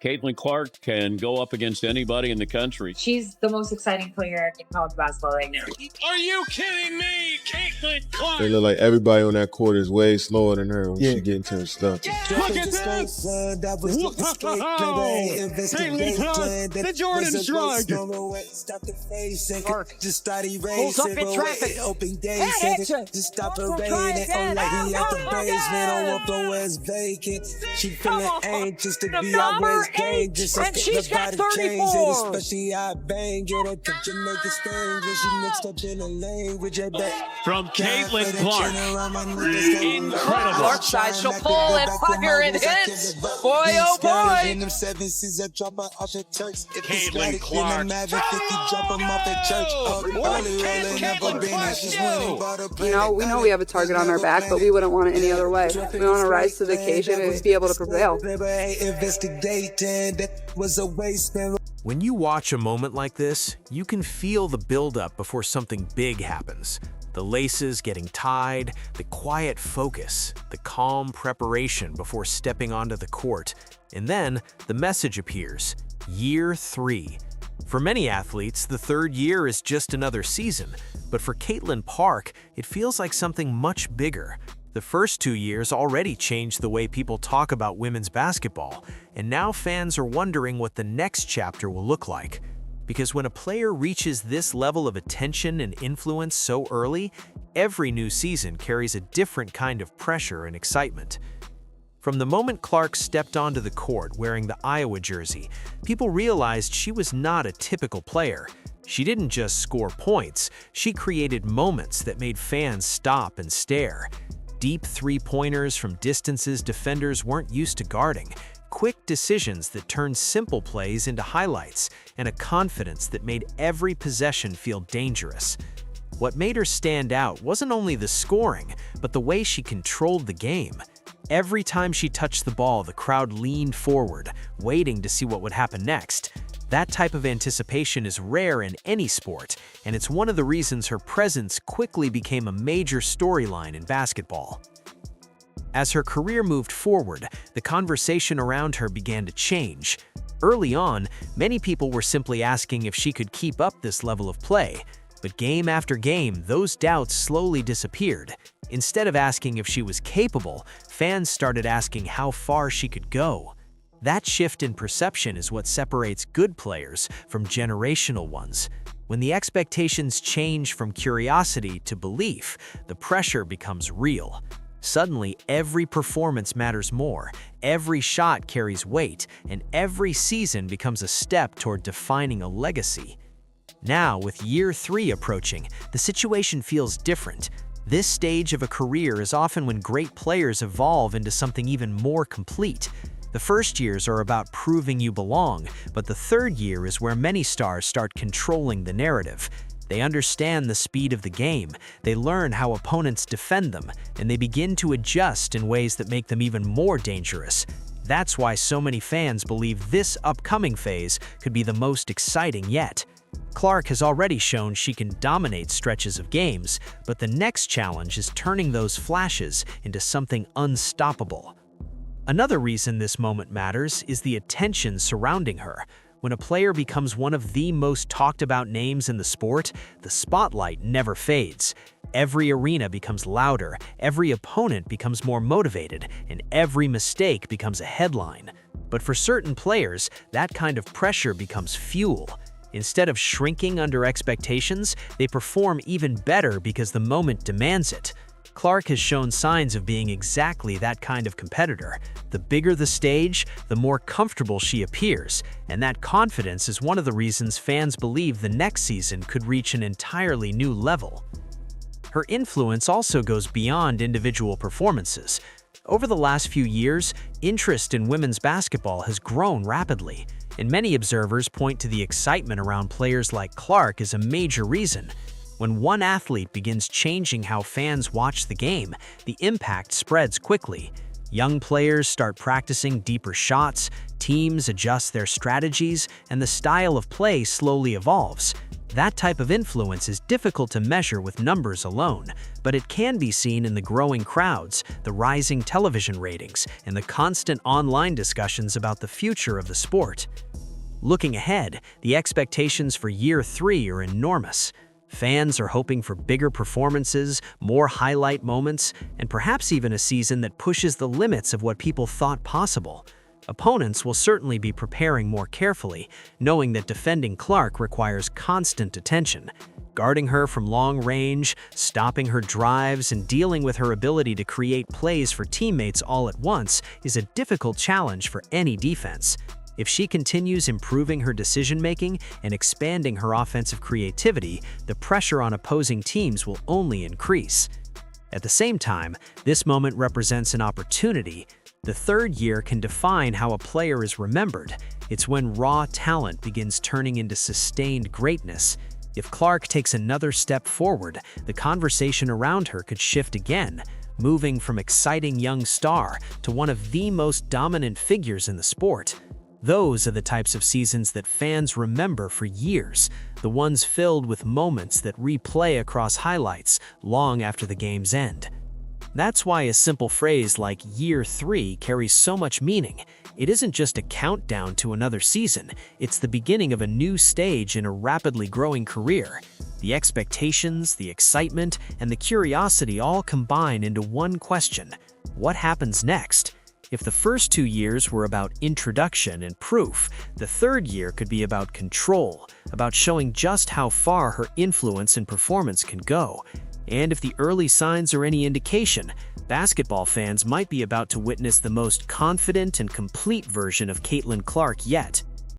Caitlin Clark can go up against anybody in the country. She's the most exciting player in college basketball right now. Are you kidding me? Caitlin Clark! They look like everybody on that court is way slower than her when she get into her stuff. Look at this! Caitlin Clark, the Jordan Shrug! Clark just started pulls up in traffic. Open days, just stop her rain. Oh, like he at the basement. I want the West vacant. She feeling anxious to be out West dangerous. And she's got 34. Especially I bang, get her to Jamaican stain. She mixed up in a language. From Caitlin Clark. Incredible. Clark side, she'll pull and fire and hits. Boy, oh boy. Caitlin Clark. We know we have a target on our back, but we wouldn't want it any other way. We want to rise to the occasion and be able to prevail. When you watch a moment like this, you can feel the buildup before something big happens. The laces getting tied, the quiet focus, the calm preparation before stepping onto the court, and then the message appears, Year 3. For many athletes, the third year is just another season, but for Caitlin Clark, it feels like something much bigger. The first 2 years already changed the way people talk about women's basketball, and now fans are wondering what the next chapter will look like. Because when a player reaches this level of attention and influence so early, every new season carries a different kind of pressure and excitement. From the moment Clark stepped onto the court wearing the Iowa jersey, people realized she was not a typical player. She didn't just score points, she created moments that made fans stop and stare. Deep three-pointers from distances defenders weren't used to guarding, quick decisions that turned simple plays into highlights, and a confidence that made every possession feel dangerous. What made her stand out wasn't only the scoring, but the way she controlled the game. Every time she touched the ball, the crowd leaned forward, waiting to see what would happen next. That type of anticipation is rare in any sport, and it's one of the reasons her presence quickly became a major storyline in basketball. As her career moved forward, the conversation around her began to change. Early on, many people were simply asking if she could keep up this level of play, but game after game, those doubts slowly disappeared. Instead of asking if she was capable, fans started asking how far she could go. That shift in perception is what separates good players from generational ones. When the expectations change from curiosity to belief, the pressure becomes real. Suddenly, every performance matters more, every shot carries weight, and every season becomes a step toward defining a legacy. Now, with year 3 approaching, the situation feels different. This stage of a career is often when great players evolve into something even more complete. The first years are about proving you belong, but the third year is where many stars start controlling the narrative. They understand the speed of the game, they learn how opponents defend them, and they begin to adjust in ways that make them even more dangerous. That's why so many fans believe this upcoming phase could be the most exciting yet. Clark has already shown she can dominate stretches of games, but the next challenge is turning those flashes into something unstoppable. Another reason this moment matters is the attention surrounding her. When a player becomes one of the most talked about names in the sport, the spotlight never fades. Every arena becomes louder, every opponent becomes more motivated, and every mistake becomes a headline. But for certain players, that kind of pressure becomes fuel. Instead of shrinking under expectations, they perform even better because the moment demands it. Clark has shown signs of being exactly that kind of competitor. The bigger the stage, the more comfortable she appears, and that confidence is one of the reasons fans believe the next season could reach an entirely new level. Her influence also goes beyond individual performances. Over the last few years, interest in women's basketball has grown rapidly, and many observers point to the excitement around players like Clark as a major reason. When one athlete begins changing how fans watch the game, the impact spreads quickly. Young players start practicing deeper shots, teams adjust their strategies, and the style of play slowly evolves. That type of influence is difficult to measure with numbers alone, but it can be seen in the growing crowds, the rising television ratings, and the constant online discussions about the future of the sport. Looking ahead, the expectations for Year 3 are enormous. Fans are hoping for bigger performances, more highlight moments, and perhaps even a season that pushes the limits of what people thought possible. Opponents will certainly be preparing more carefully, knowing that defending Clark requires constant attention. Guarding her from long range, stopping her drives, and dealing with her ability to create plays for teammates all at once is a difficult challenge for any defense. If she continues improving her decision-making and expanding her offensive creativity, the pressure on opposing teams will only increase. At the same time, this moment represents an opportunity. The third year can define how a player is remembered. It's when raw talent begins turning into sustained greatness. If Clark takes another step forward, the conversation around her could shift again, moving from exciting young star to one of the most dominant figures in the sport. Those are the types of seasons that fans remember for years, the ones filled with moments that replay across highlights long after the game's end. That's why a simple phrase like Year 3 carries so much meaning. It isn't just a countdown to another season, it's the beginning of a new stage in a rapidly growing career. The expectations, the excitement, and the curiosity all combine into one question: what happens next? If the first 2 years were about introduction and proof, the third year could be about control, about showing just how far her influence and performance can go. And if the early signs are any indication, basketball fans might be about to witness the most confident and complete version of Caitlin Clark yet.